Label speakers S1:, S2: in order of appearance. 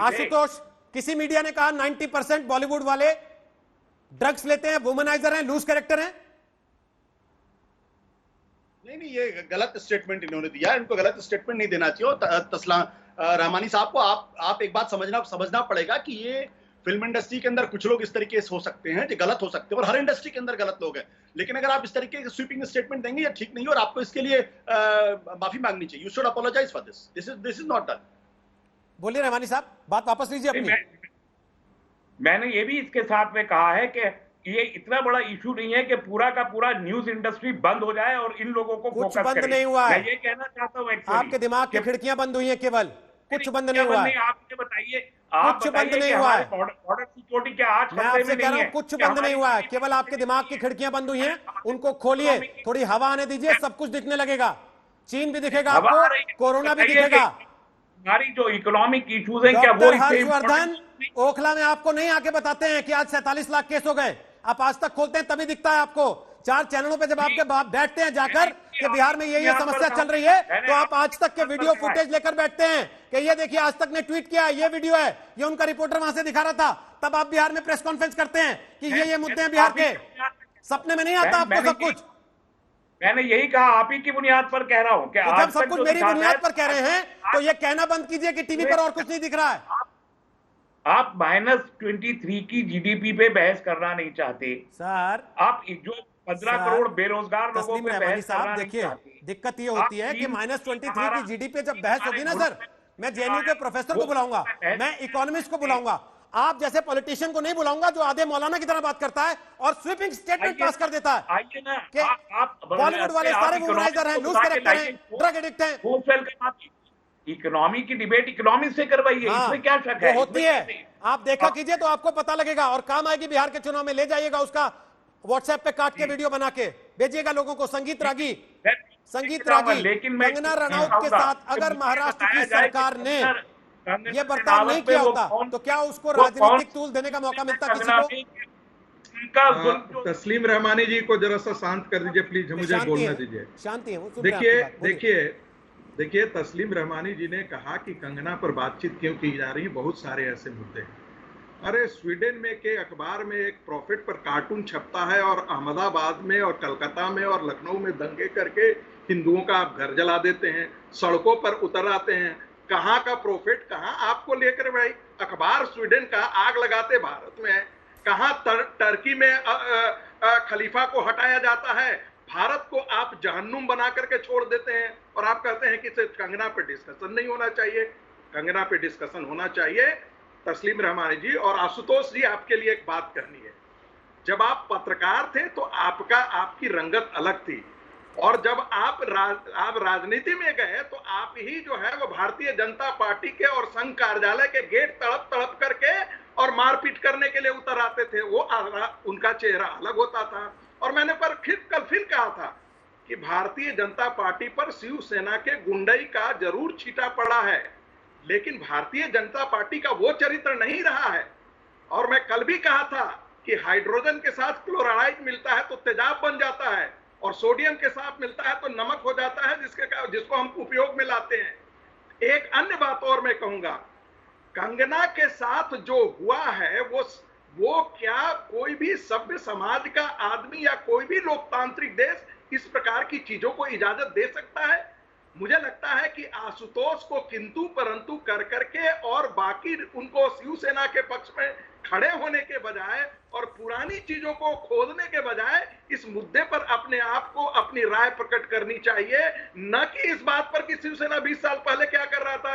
S1: से।
S2: आशुतोष, किसी मीडिया ने कहा 90% बॉलीवुड वाले ड्रग्स लेते हैं, वुमनाइजर हैं, लूज कैरेक्टर हैं।
S3: नहीं, ये गलत स्टेटमेंट इन्होंने दिया, इनको गलत स्टेटमेंट नहीं देना चाहिए। तस्लीम रहमानी साहब को आप एक बात समझना पड़ेगा कि ये फिल्म इंडस्ट्री के अंदर कुछ लोग इस तरीके से हो सकते हैं, जो गलत हो सकते हैं, और हर इंडस्ट्री के अंदर गलत लोग हैं। लेकिन अगर आप इस तरीके के स्वीपिंग स्टेटमेंट देंगे, ये ठीक नहीं है और आपको इसके लिए माफी मांगनी चाहिए। You should apologize for this is not done.
S2: बोलिए रहमानी साहब, बात वापस लीजिए अपनी।
S1: मैंने ये भी इसके साथ में कहा है कि ये इतना बड़ा इशू नहीं है कि पूरा का पूरा न्यूज इंडस्ट्री बंद हो जाए और इन लोगों को
S2: कुछ
S1: फोकस
S2: बंद
S1: करें।
S2: नहीं हुआ है।
S1: मैं ये कहना चाहता हूँ
S2: आपके दिमाग की खिड़कियां बंद हुई हैं, केवल कुछ बंद नहीं हुआ है।
S1: आप मुझे बताइए, आप
S2: कुछ बंद
S1: बताइए
S2: नहीं
S1: कि
S2: हुआ है।
S1: हमारे बॉर्डर सिक्योरिटी क्या आज
S2: मैं आपसे कह रहा हूं कुछ बंद नहीं हुआ है, केवल आपके दिमाग की खिड़कियां बंद हुई हैं। उनको खोलिए, थोड़ी हवा आने दीजिए, सब कुछ दिखने लगेगा। चीन भी दिखेगा आपको, कोरोना भी दिखेगा।
S1: हमारी जो इकोनॉमिक इश्यूज हैं, क्या वो
S2: डॉक्टर हर्षवर्धन ओखला में आपको नहीं आके बताते हैं कि आज 47 लाख केस हो गए। आप आज तक खोलते हैं तभी दिखता है आपको। 4 चैनलों पे जब आपके बाप बैठते हैं जाकर कि बिहार में ये समस्या चल रही है, तो आप आज तक के वीडियो फुटेज लेकर बैठते हैं कि ये देखिए आज तक ने ट्वीट किया, ये वीडियो है, ये उनका रिपोर्टर वहां से दिखा रहा था। तब आप बिहार में प्रेस कॉन्फ्रेंस करते हैं कि ये मुद्दे हैं बिहार के। सपने में नहीं आता आपको सब कुछ।
S1: मैंने यही कहा, आप ही की बुनियाद पर कह रहा हूं कि
S2: जब सब कुछ मेरी बुनियाद पर कह रहे हैं, तो ये कहना बंद कीजिए कि टीवी पर और कुछ नहीं दिख रहा है।
S1: आप -23 की जीडीपी पे बहस करना नहीं चाहते
S2: सर।
S1: आप जो 15 करोड़ बेरोजगार लोगों पे बहस करना नहीं चाहते।
S2: दिक्कत ये होती है कि -23 की जीडीपी पे जब बहस होगी ना सर, मैं जेएनयू के प्रोफेसर को बुलाऊंगा, मैं इकोनॉमिस्ट को बुलाऊंगा, आप जैसे पॉलिटिशियन को नहीं बुलाऊंगा जो आधे मौलाना की तरह बात करता है और स्वीपिंग स्टेटमेंट पास कर देता है।
S1: आइए ना,
S2: बॉलीवुड वाले सारे वुमनाइजर हैं, लूज कैरेक्टर हैं, ड्रग एडिक्ट हैं।
S1: इकोनॉमी की डिबेट इकोनॉमी से करवाइए, इसमें क्या शक है?
S2: होती है, आप देखा कीजिए तो आपको पता लगेगा और काम आएगी। बिहार के चुनाव में ले जाइएगा उसका, व्हाट्सएप पे काट के वीडियो बना के भेजिएगा लोगों को। संगीत रागी,
S1: लेकिन
S2: कंगना रनौत के साथ अगर महाराष्ट्र की सरकार ने ये बर्ताव नहीं किया होता तो क्या उसको राजनीतिक टूल देने का मौका मिलता किसी को?
S4: तस्लीम रहमानी जी को जरा सा शांत कर दीजिए प्लीज, मुझे बोलने दीजिए।
S2: शांति है।
S4: देखिए तस्लीम रहमानी जी ने कहा कि कंगना पर बातचीत क्यों की जा रही है, बहुत सारे ऐसे मुद्दे हैं। अरे स्वीडन में के अखबार में एक प्रॉफिट पर कार्टून छपता है और अहमदाबाद में और कलकत्ता में और लखनऊ में दंगे करके हिंदुओं का आप घर जला देते हैं, सड़कों पर उतर आते हैं। कहाँ का प्रॉफिट, कहाँ आपको लेकर भाई? अखबार स्वीडन का आग लगाते भारत में है। कहाँ टर्की में खलीफा को हटाया जाता है, भारत को आप जहन्नुम बना करके छोड़ देते हैं और आप कहते हैं कि सिर्फ कंगना पे डिस्कशन नहीं होना चाहिए। कंगना पे डिस्कशन होना चाहिए। तस्लीम रहमानी जी और आशुतोष जी, आपके लिए एक बात करनी है। जब आप पत्रकार थे तो आपकी रंगत अलग थी, और जब आप राजनीति में गए तो आप ही जो है वो भारतीय जनता पार्टी के और संघ कार्यालय के गेट तड़प तड़प करके और मारपीट करने के लिए उतर आते थे। वो उनका चेहरा अलग होता था। और मैंने कल फिर कहा था कि भारतीय जनता पार्टी पर शिवसेना के गुंडई का जरूर छींटा पड़ा है, लेकिन भारतीय जनता पार्टी का वो चरित्र नहीं रहा है। और मैं कल भी कहा था कि हाइड्रोजन के साथ क्लोराइड मिलता है तो तेजाब बन जाता है, और सोडियम के साथ मिलता है तो नमक हो जाता है, जिसको हम उपयोग में लाते हैं। एक अन्य बात और मैं कहूंगा, कंगना के साथ जो हुआ है वो क्या कोई भी सभ्य समाज का आदमी या कोई भी लोकतांत्रिक देश इस प्रकार की चीजों को इजाजत दे सकता है? मुझे लगता है कि आशुतोष को किंतु परंतु कर करके और बाकी उनको शिवसेना के पक्ष में खड़े होने के बजाय और पुरानी चीजों को खोदने के बजाय इस मुद्दे पर अपने आप को अपनी राय प्रकट करनी चाहिए, न कि इस बात पर कि शिवसेना 20 साल पहले क्या कर रहा था।